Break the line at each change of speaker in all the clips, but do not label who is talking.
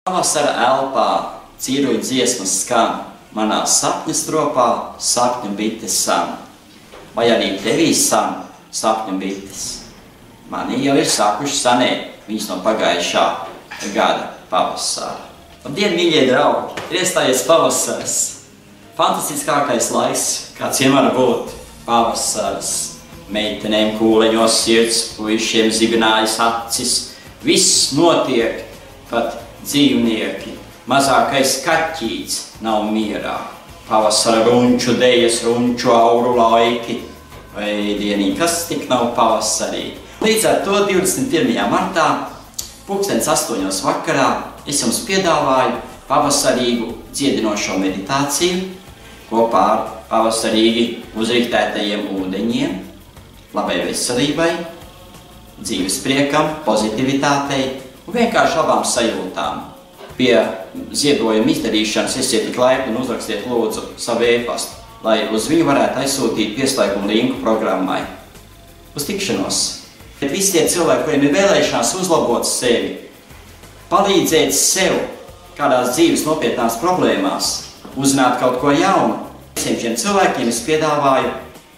Pavasara elpā cīruļu dziesmas skan, manā sapņu stropā sapņu bites san. Vai arī tevī san sapņu bites? Mani jau ir sākuši sanēt, viņas no pagājušā gada pavasara. Labdien, mīļie draugi! Ir iestājies pavasars. Fantastiskākais laiks, kāds vien var būt. Pavasars. Meitenēm kūleņos sirds, puišiem zignājas acis. Viss notiek, pat dzīvnieki. Mazākais kaķīts nav mierā. Pavasara runču dejas, runču auru laiki. Vai dienī, kas tik nav pavasarī? Līdz ar to 21. martā, 2008. vakarā, es jums piedāvāju pavasarīgu dziedinošo meditāciju kopā ar pavasarīgi uzriktētajiem ūdeņiem, labai veselībai, dzīves priekam, pozitivitātei un vienkārši labām sajūtām. Pie ziedojuma izdarīšanas esiet tik laipni un uzrakstiet lūdzu savu e-pastu, lai uz viņu varētu aizsūtīt pieslēgumu linku programmai. Uz tikšanos! Bet visi tie cilvēki, kuriem ir vēlēšanās uzlabot sevi, palīdzēt sev kādās dzīves nopietnās problēmās, uzzināt kaut ko jaunu, visiem šiem cilvēkiem es piedāvāju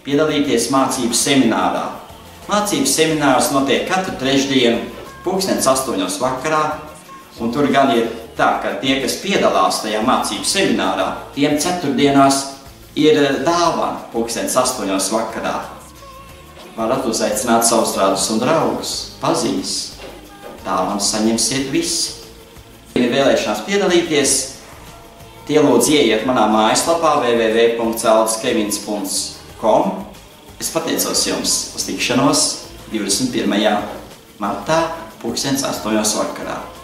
piedalīties mācību seminārā. Mācību seminārs notiek katru trešdienu 2008. vakarā, un tur gan ir tā, ka tie, kas piedalās tajā mācību seminārā, tiem ceturtdienās ir dāvana 2008. vakarā. Varat uzaicināt savus radus un draugus, pazīst. Dāvanas saņemsiet visi. Ja ir vēlēšanās piedalīties, tie lūdzu ieiet manā mājaslapā www.aldskevins.com. Es pateicos jums uz tikšanos 21. martā 2008. vakarā.